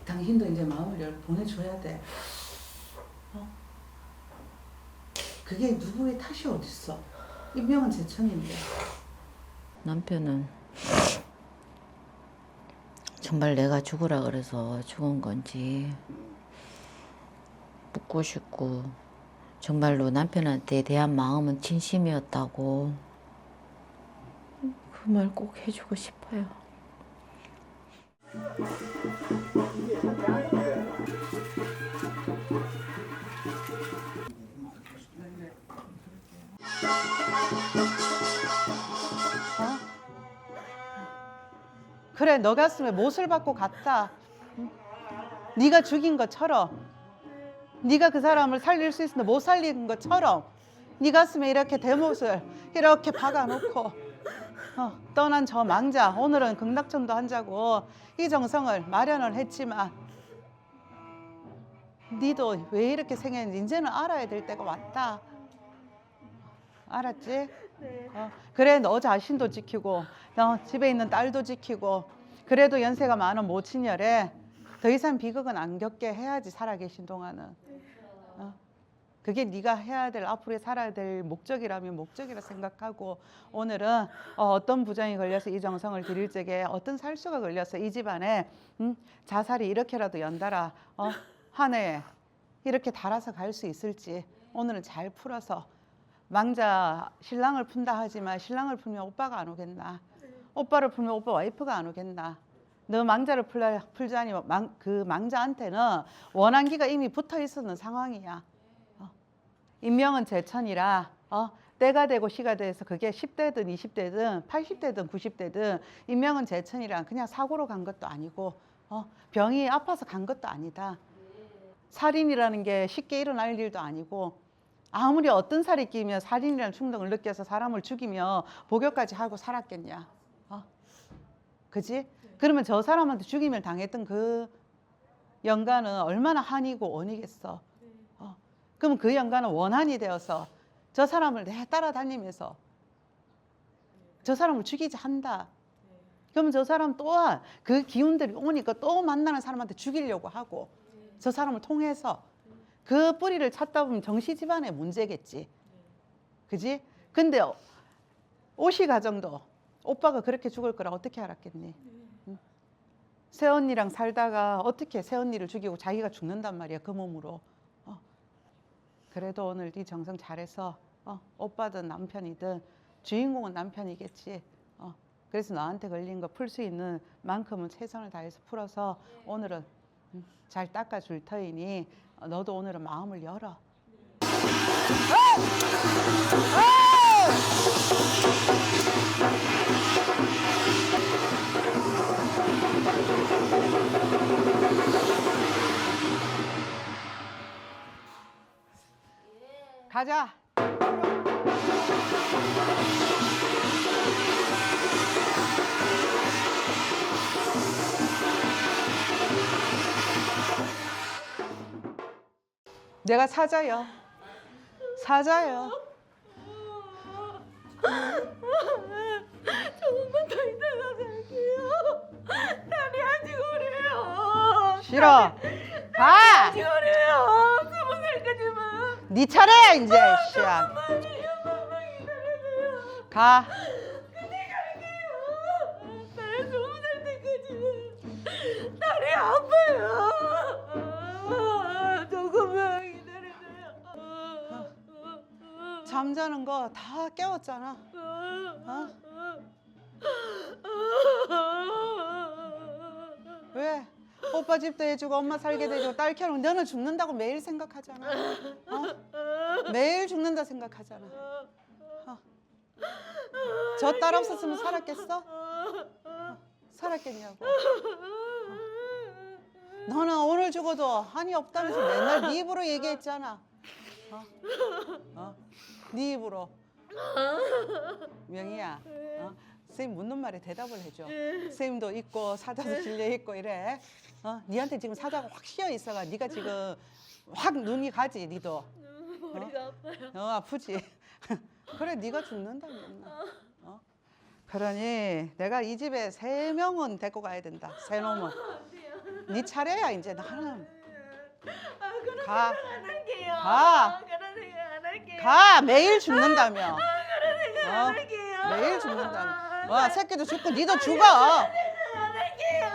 당신도 이제 마음을 보내줘야 돼. 그게 누구의 탓이 어딨어. 인명은 제천인데. 남편은 정말 내가 죽으라 그래서 죽은 건지 묻고 싶고, 정말로 남편한테 대한 마음은 진심이었다고 그 말 꼭 해주고 싶어요. 그래, 너 가슴에 못을 받고 갔다. 응? 네가 죽인 것처럼, 네가 그 사람을 살릴 수 있었는데 못 살린 것처럼 네 가슴에 이렇게 대못을 이렇게 박아놓고 떠난 저 망자, 오늘은 극락전도 한자고 이 정성을 마련을 했지만 니도 왜 이렇게 생겼는지 이제는 알아야 될 때가 왔다. 알았지? 네. 그래, 너 자신도 지키고 집에 있는 딸도 지키고, 그래도 연세가 많은 모친열에 더 이상 비극은 안 겪게 해야지. 살아계신 동안은 그게 네가 해야 될, 앞으로 살아야 될 목적이라면 목적이라 생각하고, 오늘은 어떤 부정이 걸려서 이 정성을 드릴 적에 어떤 살수가 걸려서 이 집안에 자살이 이렇게라도 연달아 한 해에 이렇게 달아서 갈 수 있을지 오늘은 잘 풀어서, 망자 신랑을 푼다 하지만 신랑을 풀면 오빠가 안 오겠나? 오빠를 풀면 오빠 와이프가 안 오겠나? 너 망자를 풀자니 그 망자한테는 원한기가 이미 붙어 있었는 상황이야. 인명은 제천이라 때가 되고 시가 돼서 그게 10대든 20대든 80대든 90대든 인명은 제천이라 그냥 사고로 간 것도 아니고 병이 아파서 간 것도 아니다. 살인이라는 게 쉽게 일어날 일도 아니고, 아무리 어떤 살이 끼면 살인이라는 충동을 느껴서 사람을 죽이며 복역까지 하고 살았겠냐. 그지? 그러면 저 사람한테 죽임을 당했던 그 영가는 얼마나 한이고 원이겠어. 그럼 그 영가는 원한이 되어서 저 사람을 따라다니면서 저 사람을 죽이자 한다. 그러면 저 사람 또한 그 기운들이 오니까 또 만나는 사람한테 죽이려고 하고, 저 사람을 통해서 그 뿌리를 찾다 보면 정씨 집안의 문제겠지. 그지? 근데 오씨 가정도 오빠가 그렇게 죽을 거라 어떻게 알았겠니? 응? 새언니랑 살다가 어떻게 새언니를 죽이고 자기가 죽는단 말이야, 그 몸으로. 그래도 오늘 네 정성 잘해서 오빠든 남편이든 주인공은 남편이겠지. 그래서 너한테 걸린 거 풀 수 있는 만큼은 최선을 다해서 풀어서 오늘은 잘 닦아줄 터이니 너도 오늘은 마음을 열어. 가자. 내가 사자요. 사자요. 조금만 더 있다가 갈게요. 딸이 아직 어려요. 싫어. 가. 아직 어려요. 20살까지만. 네 차례야 이제. 씨야. 조금만 기다려줘요. 가. 근데 갈게요. 딸 20살 때까지는 딸이 아파요. 조금만 기다려줘요. 잠자는 거 다 깨웠잖아. 왜? 오빠 집도 해주고 엄마 살게도 해주고 딸 키우고, 너는 죽는다고 매일 생각하잖아. 매일 죽는다 생각하잖아. 저 딸 없었으면 살았겠어? 살았겠냐고. 너는 오늘 죽어도 한이 없다면서 맨날 네 입으로 얘기했잖아. 네 입으로. 명희야, 선생님 묻는 말에 대답을 해줘. 선생님도 있고 사자도 질려 있고 이래. 니한테 지금 사자가 확 씌어 있어가 네가 지금 확 눈이 가지 니도. 머리가 아파요. 아프지. 그래 네가 죽는다며. 그러니 내가 이 집에 3명은 데리고 가야 된다. 3놈은. 네 차례야 이제 나는. 그런 가. 생각 안 할게요. 가. 그런 생각 안 할게요. 가 매일 죽는다며. 그런 생각 안 할게요. 매일 죽는다며. 새끼도 죽고 니도 죽어. 안 할게요.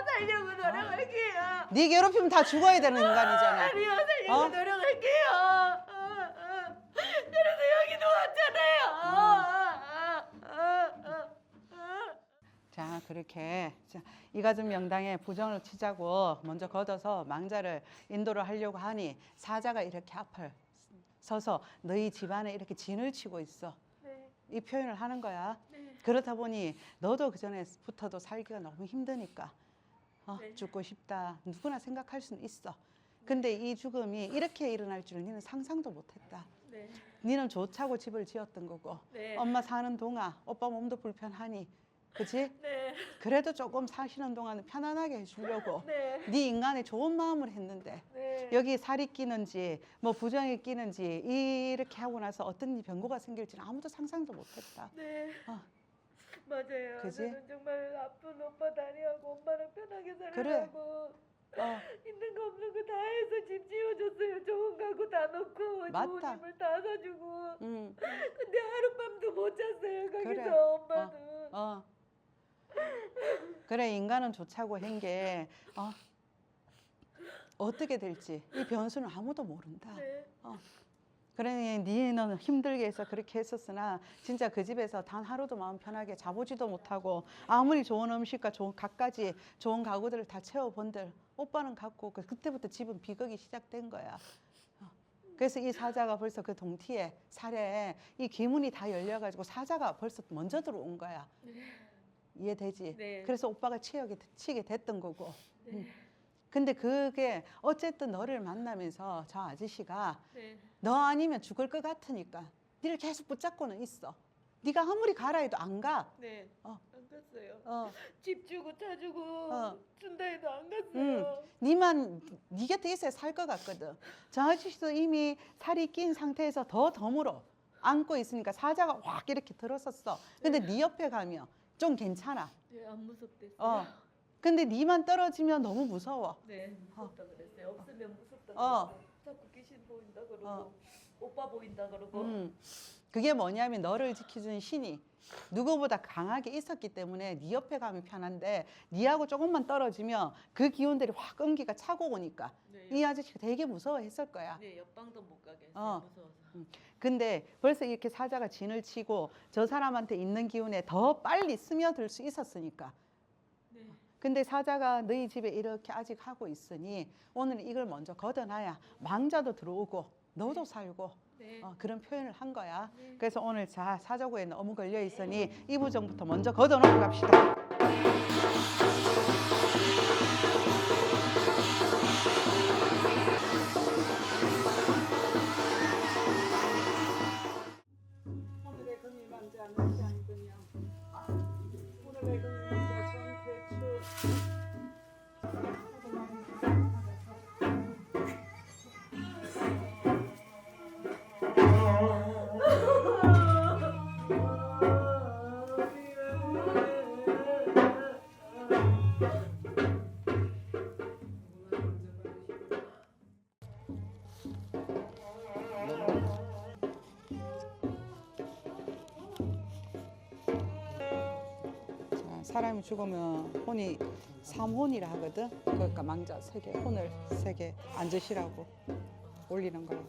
살려고 노력할게요. 네 괴롭히면 다 죽어야 되는 인간이잖아. 아니요, 살려고 노력할게요. 그래서 여기도 왔잖아요. 자 그렇게 이가족 명당에 부정을 치자고 먼저 걷어서 망자를 인도를 하려고 하니 사자가 이렇게 앞을 서서 너희 집안에 이렇게 진을 치고 있어. 네, 이 표현을 하는 거야. 네. 그렇다 보니 너도 그전에부터도 살기가 너무 힘드니까 네. 죽고 싶다 누구나 생각할 수는 있어. 근데 이 죽음이 이렇게 일어날 줄은 니는 상상도 못했다. 네, 니는 좋자고 집을 지었던 거고 네. 엄마 사는 동안 오빠 몸도 불편하니 그치? 네, 그래도 조금 사시는 동안은 편안하게 해주려고 네, 네 인간의 좋은 마음을 했는데 네. 여기 살이 끼는지 뭐 부정이 끼는지 이렇게 하고 나서 어떤 변고가 생길지는 아무도 상상도 못했다. 네. 어. 맞아요. 그지? 저는 정말 아픈 오빠 다리하고 엄마랑 편하게 그래. 살으려고 있는 거 없는 거 다 해서 집 지어줬어요. 좋은 가구 다 놓고 좋은 맞다. 집을 다 사주고. 응. 근데 하룻밤도 못 잤어요. 거기서 그래. 엄마는. 그래 인간은 좋자고 한 게 어떻게 될지 이 변수는 아무도 모른다. 네. 그러니 니는 힘들게 해서 그렇게 했었으나 진짜 그 집에서 단 하루도 마음 편하게 자보지도 못하고 아무리 좋은 음식과 좋은 갖가지 좋은 가구들을 다 채워본들 오빠는 갖고 그때부터 집은 비극이 시작된 거야. 그래서 이 사자가 벌써 그 동티에 살에 이 기문이 다 열려가지고 사자가 벌써 먼저 들어온 거야. 이해되지? 네. 그래서 오빠가 치게 됐던 거고. 네. 근데 그게 어쨌든 너를 만나면서 저 아저씨가 네. 너 아니면 죽을 것 같으니까 니를 계속 붙잡고는 있어. 네가 아무리 가라 해도 안 가. 네. 어. 안 갔어요. 어. 집 주고 차 주고 어. 준다 해도 안 갔어요. 니만 네 곁에 있어야 살 것 같거든. 저 아저씨도 이미 살이 낀 상태에서 더 덤으로 안고 있으니까 사자가 확 이렇게 들어섰어. 근데 네 옆에 가면 좀 괜찮아. 네, 안 무섭댔어요. 근데 니만 떨어지면 너무 무서워. 네, 무섭다 그랬어요. 없으면 무섭다 어. 그랬어요. 자꾸 귀신 보인다 그러고 오빠 보인다 그러고. 그게 뭐냐면 너를 지켜주는 신이 누구보다 강하게 있었기 때문에 네 옆에 가면 편한데 니하고 조금만 떨어지면 그 기운들이 확 끈기가 차고 오니까 네, 이 아저씨가 되게 무서워했을 거야. 네, 옆방도 못 가게 했어요. 무서워서. 근데 벌써 이렇게 사자가 진을 치고 저 사람한테 있는 기운에 더 빨리 스며들 수 있었으니까. 네. 근데 사자가 너희 집에 이렇게 아직 하고 있으니 오늘 이걸 먼저 걷어놔야 망자도 들어오고 너도 살고 네. 그런 표현을 한 거야. 네. 그래서 오늘 사자고에 너무 걸려 있으니 이 부정부터 먼저 걷어놓고 갑시다. 오늘의 금이 망자 넣지 않군요. 오늘의 금이 망자 정태추. 사람이 죽으면 혼이 삼혼이라 하거든. 그러니까 망자 3개, 혼을 3개 앉으시라고 올리는 거야.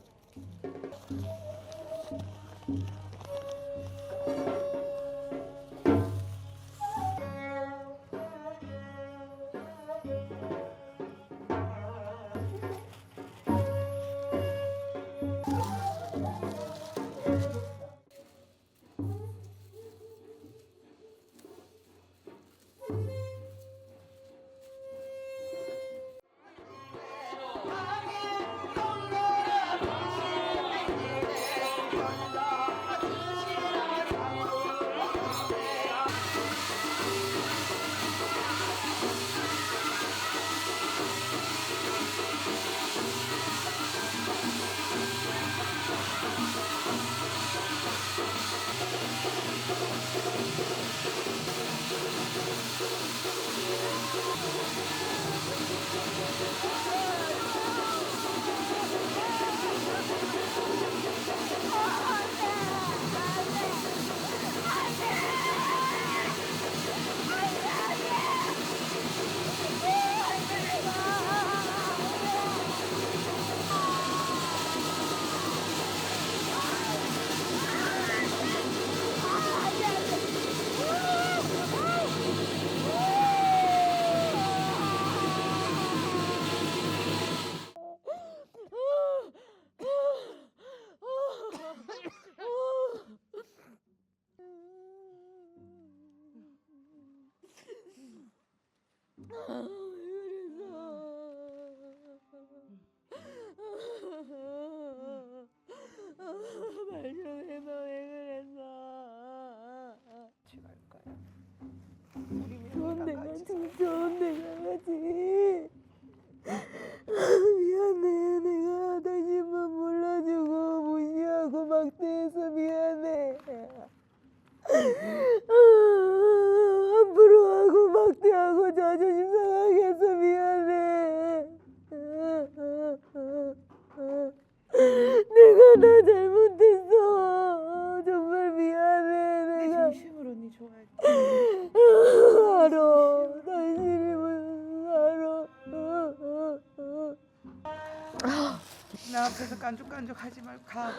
깐죽깐죽하지 말고 가.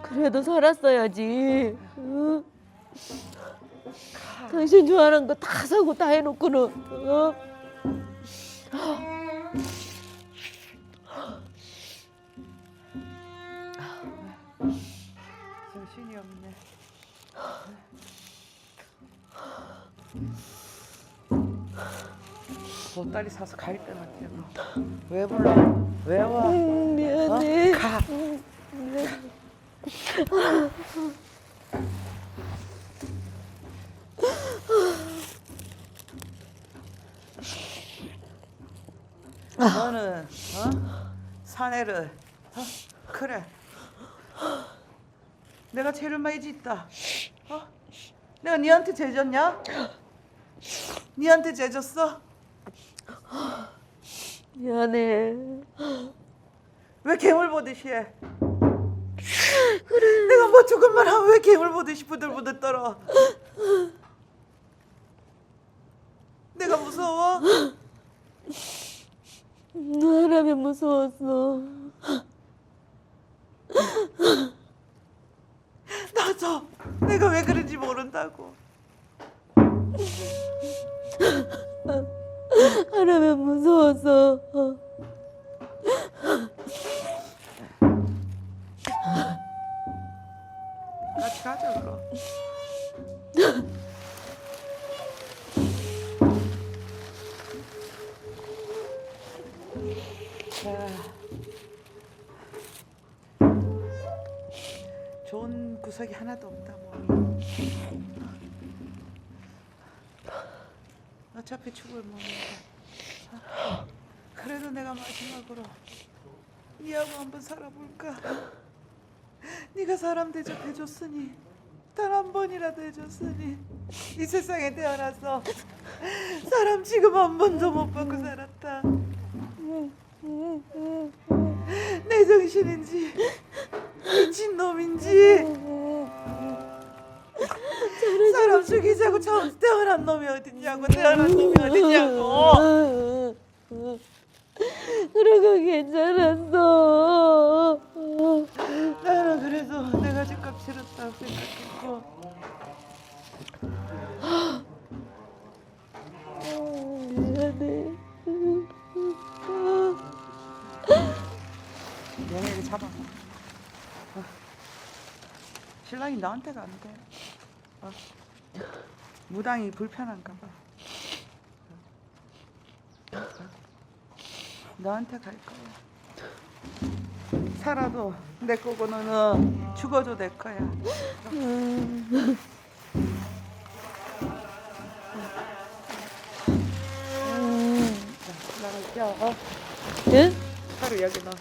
그래도 살았어야지. 어? 당신 좋아하는 거 다 사고 다 해놓고는. 어? 정신이 없네. 보따리 사서 갈 때나 뛰고. 왜 불러? 왜 와? 미안해. 가. 너는 사내를 그래. 내가 죄를 많이 짓다. 내가 니한테 죄졌냐? 니한테 죄졌어? 미안해. 왜 괴물 보듯이 해? 그래. 내가 뭐 조금만 하면 왜 괴물 보듯이 부들부들 떨어? 내가 무서워? 너라면 무서웠어. 나도 내가 왜 그런지 모른다고. 하라면 무서웠어. 같이 가자 그럼. 자, 좋은 구석이 하나도 없다 몸이. 어차피 죽을 몸인데. 그래도 내가 마지막으로 니하고 한번 살아볼까? 네가 사람 대접해줬으니 단 한 번이라도 해줬으니 이 세상에 태어나서 사람 취급 한 번도 못 받고 살았다. 내 정신인지 미친놈인지 사람 죽이자고 처음 태어난 놈이 어딨냐고. 태어난 놈이 어딨냐고. 그런 거 괜찮았어. 나는 그래서 내가 집값 치렀다고 생각했고 미안해. 명예를 잡아. 신랑이 나한테가 안 돼. 무당이 불편한가 봐. 너한테 갈 거야. 살아도 내 거고 너는 죽어도 내 거야. 신랑을 껴. 응? 하루 여기 넣어.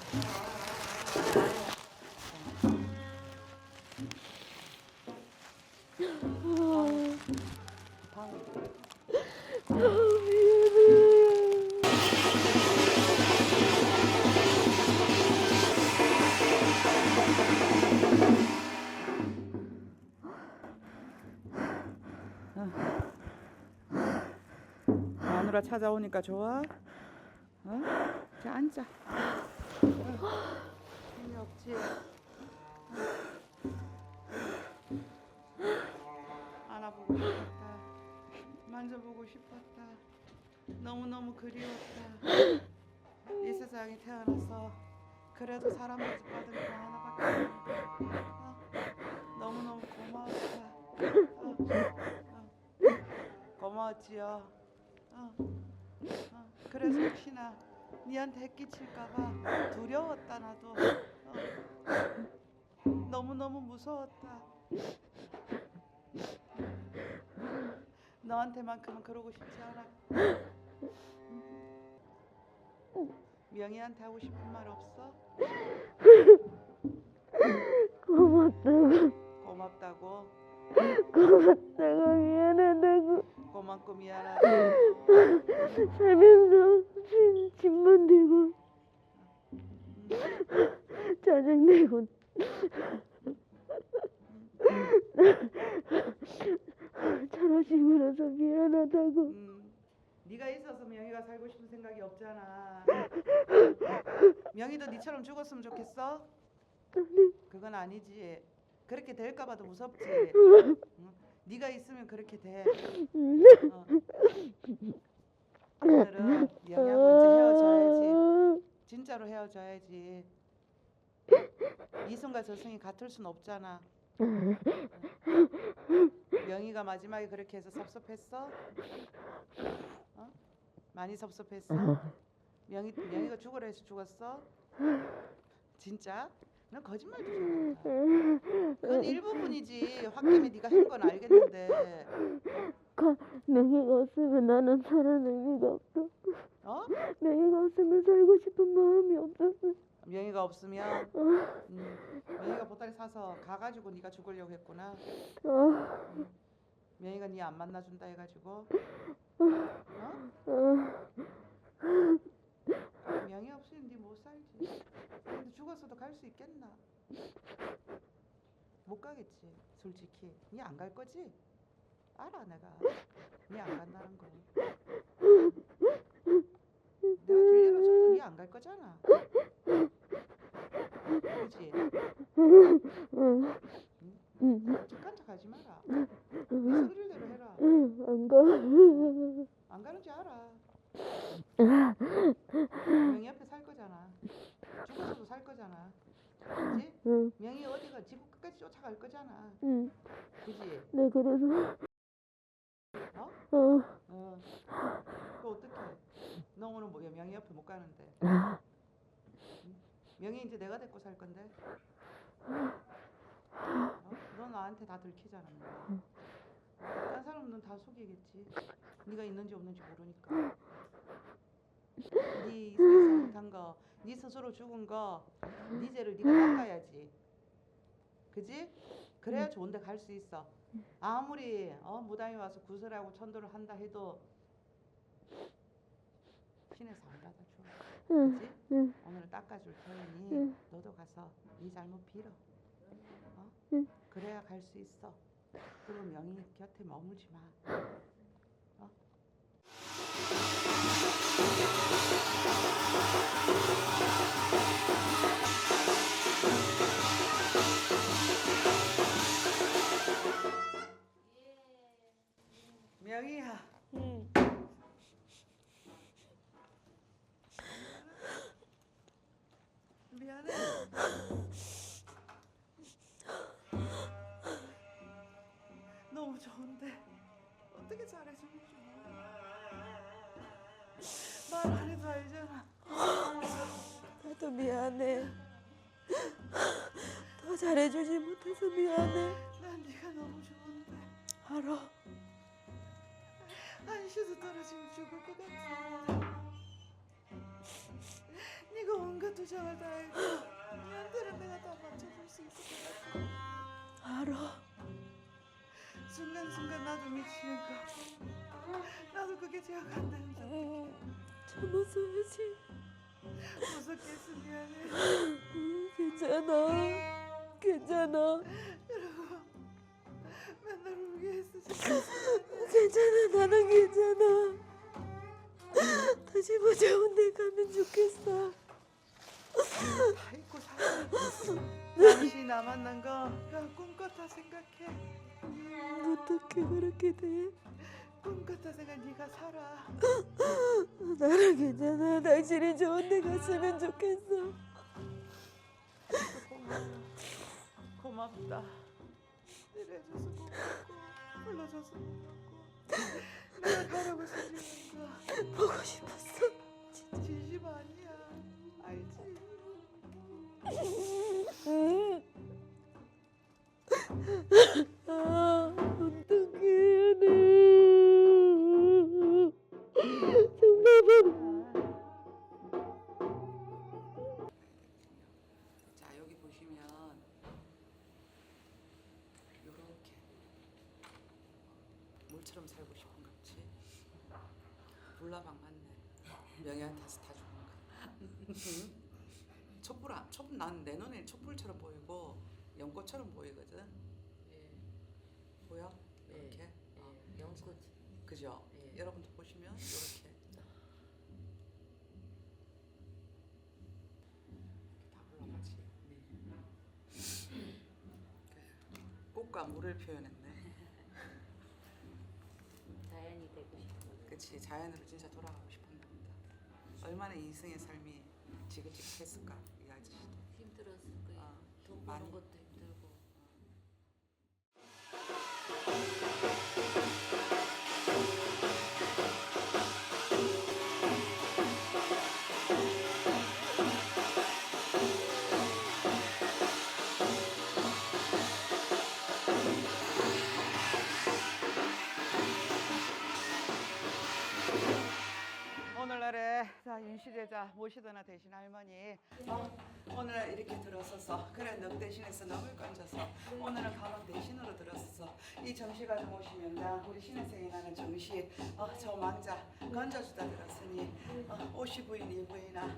마누라 찾아오니까 좋아? 자 앉아. 힘이 없지? 안아보고 싶었다. 만져보고 싶었다. 너무너무 그리웠다. 이 세상에 태어나서 그래도 사람 모습 받은 거 하나밖에 없는데 너무너무 고마웠다. 고마웠지요. 그래서 혹시나 니한테 해끼칠까봐 두려웠다. 나도 너무너무 무서웠다. 너한테만큼은 그러고 싶지 않아. 명희한테 하고 싶은 말 없어? 고맙다고. 고맙다고? 고맙다고. 미안하다고. 고맙고 미안하다고. 살면서 짐만 되고 짜증내고 저러시고 나서 미안하다고. 네가 있어서 명희가 살고 싶은 생각이 없잖아. 명희도 니처럼 죽었으면 좋겠어? 그건 아니지. 그렇게 될까 봐도 무섭지. 응? 네가 있으면 그렇게 돼. 오늘은 명희하고 이제 헤어져야지. 진짜로 헤어져야지. 이승과 저승이 같을 순 없잖아. 명희가 마지막에 그렇게 해서 섭섭했어? 어? 많이 섭섭했어? 명희가 죽으라 해서 죽었어? 진짜? 너 거짓말도 잘한다. 그건 일부분이지. 홧김에 네가 한 건 알겠는데. 명예가 없으면 나는 살아날 의미가 없어. 어? 명예가 없으면 살고 싶은 마음이 없었어. 명희가 없으면 명희가 보따리 사서 가가지고 네가 죽으려고 했구나. 명희가 네 안 만나준다 해가지고. 명희 없으면 네 못 살지. 근데 죽었어도 갈 수 있겠나? 못 가겠지. 솔직히. 네 안 갈 거지? 알아 내가. 네 안 간다는 거. 내가 길리로 줘도 네 안 갈 거잖아. 그렇지? 착한 척 하지 마라. 네 소리대로 해라. 안 가. 안 가는 줄 알아. 명희 옆에 살 거잖아. 죽어서도 살 거잖아. 그지? 명희 어디가 지구 끝까지 쫓아갈 거잖아. 그지? 네, 그래서. 어? 또 어떡해? 너 오늘 뭐 명희 옆에 못 가는데. 응? 명희 이제 내가 데리고 살 건데. 너 나한테 다 들키잖아. 딴 사람은 다 속이겠지. 네가 있는지 없는지 모르니까. 네 이승에서 잘못한 거, 네 스스로 죽은 거, 네 죄를 네가 닦아야지. 그지? 그래야 좋은 데 갈 수 있어. 아무리 무당이 와서 구슬하고 천도를 한다 해도 신에서 안 받아줘. 그지? 오늘 닦아줄 테니 너도 가서 네 잘못 빌어. 그래야 갈 수 있어. 그리고 명희 곁에 머물지 마. 명희야. 미안해. 너무 좋은데 어떻게 잘해주는지 몰라. 말 안 해도 알잖아. 나도 미안해. 더 잘해주지 못해서 미안해. 난 네가 너무 좋은데 알아. 한시도 떨어지면 죽을 것 같은데 네가 온갖 투정을 다 알고 니한테는 내가 다 맞춰줄 수 있을 것 같아. 알아. 순간순간 나도 미치는 거. 나도 그게 제약 안 된다. 참았어야지. 무섭겠어. 미안해. 괜찮아. 괜찮아. 그리고 맨날 울게 했어. 진짜. 괜찮아. 나는 괜찮아. 다시 뭐 좋은 데 가면 좋겠어. 다 잊고 살아. 당신이 나 만난 거 그냥 꿈 같아 생각해. 어떻게 그렇게 돼? 꿈 같아 생각. 네가 살아. 나는 괜찮아. 당신이 좋은 데 갔으면 좋겠어. 고맙다. 이래줘서 고맙고 불러줘서 고맙고 내가 가라고 생기는 거 보고 싶었어. 진심 아니야. 알지? 어떡해. 정말 자, 여기 보시면 요렇게 물처럼 살고 싶은 거지. 불나방 맞네. 명예한테서 다 죽은 거. 촛불 난 내 눈에 촛불처럼 보이고 연꽃처럼 보이거든. 예, 보여? 예, 이렇게. 예, 연꽃. 그죠? 예. 여러분도 보시면 이렇게 다 올라가지. 네. 물과 물을 표현했네. 자연이 되고 싶어. 그치, 자연으로 진짜 돌아가고 싶었나 보다. 얼마나 이승의 삶이 지긋지긋했을까 이 아저씨도. 힘들었을 거예요. 아, 돈 많이. 버는 것도 힘들고. 오늘날에 자 윤시대자 모시거나 대신 할머니 오늘 이렇게 들어서서 그래 넉 대신해서 넉을 건져서 오늘은 가방 대신으로 들어서서 이 정시가 좀 오시면 나 우리 신혜생이 나는 정시 저 망자 건져주다 들었으니 오시 부인 이 부인아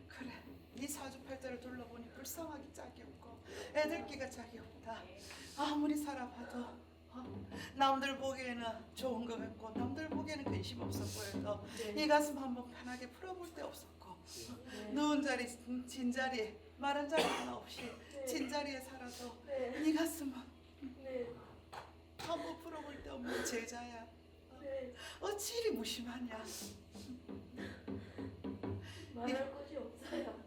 그래 네 사주팔자를 둘러보니 불쌍하기 짝이 없고 애들끼가 짝이 없다. 아무리 살아봐도 남들 보기에는 좋은 거 같고 남들 보기에는 근심 없어 보여도 이 가슴 한번 편하게 풀어볼 데 없었고 누운 자리 진 자리 마른 자리 하나 없이 진 자리에 살아도 이 가슴은 한번 풀어볼 데 없는 제자야. 어찌 이리 무심하냐. 말할 것이 없어요.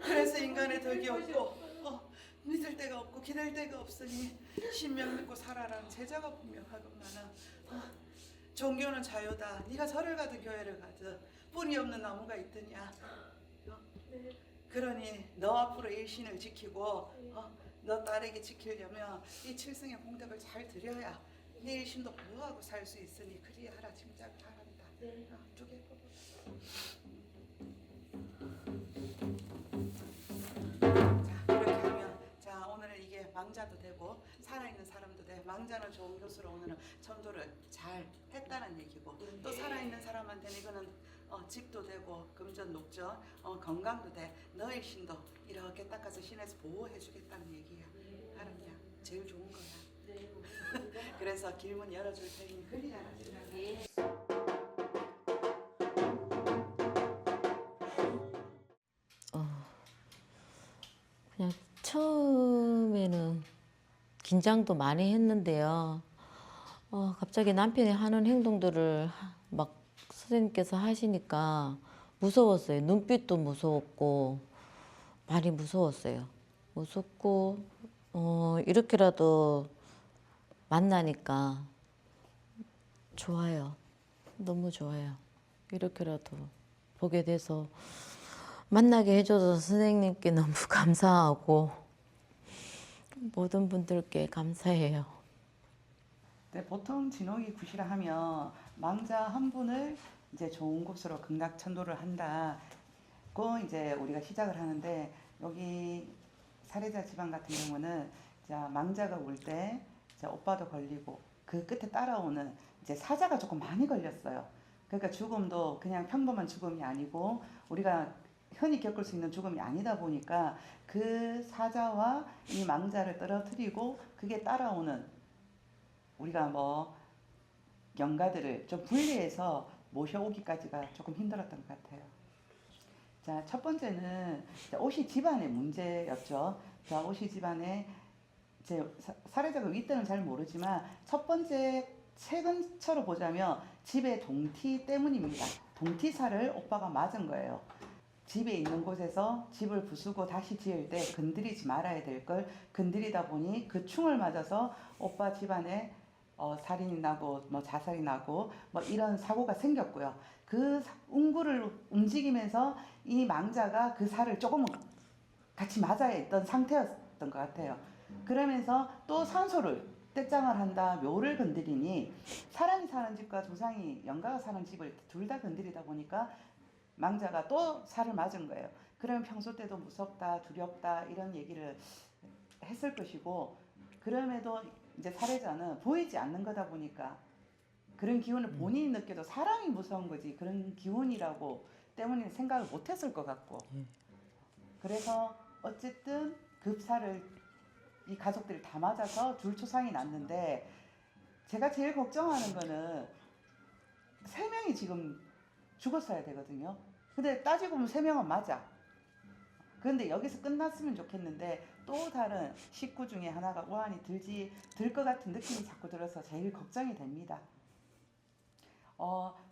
그래서 인간의 덕이 없고 믿을 데가 없고 기댈 데가 없으니 신명 믿고 살아라는 제자가 분명하건만은 종교는 자유다. 네가 절을 가든 교회를 가든 뿌리 없는 나무가 있더냐. 그러니 너 앞으로 일신을 지키고 너 딸에게 지키려면 이 칠승의 공덕을 잘 드려야 네 일신도 보호하고 살 수 있으니 그리 하라. 짐작 바란다. 두개 뽑아. 오늘은 이게 망자도 되고 살아있는 사람도 돼. 망자는 좋은 교수로 오늘은 전도를 잘 했다는 얘기고 또 살아있는 사람한테는 이거는 집도 되고 금전 녹전 건강도 돼. 너의 신도 이렇게 닦아서 신에서 보호해 주겠다는 얘기야. 알았냐? 제일 좋은 거야. 그래서 길문 열어줄 테니 그리 알았냐? 그냥 처음에는 긴장도 많이 했는데요. 갑자기 남편이 하는 행동들을 막 선생님께서 하시니까 무서웠어요. 눈빛도 무서웠고 많이 무서웠어요. 무섭고 이렇게라도 만나니까 좋아요. 너무 좋아요. 이렇게라도 보게 돼서 만나게 해줘서 선생님께 너무 감사하고 모든 분들께 감사해요. 네, 보통 진옥이 구시라 하면 망자 한 분을 이제 좋은 곳으로 극락천도를 한다고 이제 우리가 시작을 하는데 여기 사례자 집안 같은 경우는 자 망자가 올 때 오빠도 걸리고 그 끝에 따라오는 이제 사자가 조금 많이 걸렸어요. 그러니까 죽음도 그냥 평범한 죽음이 아니고 우리가 흔히 겪을 수 있는 죽음이 아니다 보니까 그 사자와 이 망자를 떨어뜨리고 그게 따라오는 우리가 뭐 영가들을 좀 분리해서 모셔오기까지가 조금 힘들었던 것 같아요. 자, 첫 번째는 오시 집안의 문제였죠. 자, 오시 집안에 이제 사례자가 윗대는 잘 모르지만 첫 번째 최근처로 보자면 집의 동티 때문입니다. 동티살을 오빠가 맞은 거예요. 집에 있는 곳에서 집을 부수고 다시 지을 때 건드리지 말아야 될 걸 건드리다 보니 그 충을 맞아서 오빠 집안에 살인이 나고 뭐 자살이 나고 뭐 이런 사고가 생겼고요. 그 운구를 움직이면서 이 망자가 그 살을 조금 같이 맞아야 했던 상태였던 것 같아요. 그러면서 또 산소를 떼짱을 한다, 묘를 건드리니 사람이 사는 집과 조상이 영가가 사는 집을 둘 다 건드리다 보니까 망자가 또 살을 맞은 거예요. 그러면 평소 때도 무섭다, 두렵다 이런 얘기를 했을 것이고 그럼에도 이제 사례자는 보이지 않는 거다 보니까 그런 기운을 본인이 느껴도 사람이 무서운 거지 그런 기운이라고 때문에 생각을 못했을 것 같고 그래서 어쨌든 급사를 이 가족들이 다 맞아서 줄초상이 났는데 제가 제일 걱정하는 거는 3명이 지금 죽었어야 되거든요. 근데 따지고 보면 3명은 맞아. 그런데 여기서 끝났으면 좋겠는데 또 다른 식구 중에 하나가 우환이 들 것 같은 느낌이 자꾸 들어서 제일 걱정이 됩니다.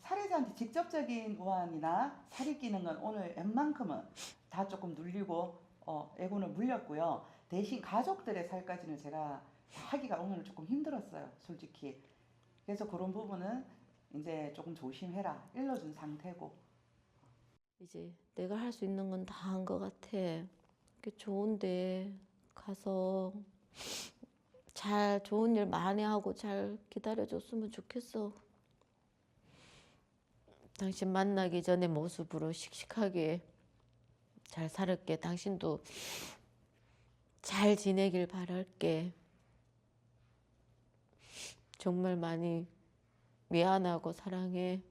살해자한테 직접적인 우환이나 살이 끼는 건 오늘 웬만큼은 다 조금 눌리고 애군을 물렸고요. 대신 가족들의 살까지는 제가 하기가 오늘 조금 힘들었어요, 솔직히. 그래서 그런 부분은 이제 조금 조심해라, 일러준 상태고. 이제 내가 할 수 있는 건 다 한 것 같아. 이렇게 좋은데 가서 잘 좋은 일 많이 하고 잘 기다려줬으면 좋겠어. 당신 만나기 전에 모습으로 씩씩하게 잘 살을게. 당신도 잘 지내길 바랄게. 정말 많이 미안하고 사랑해.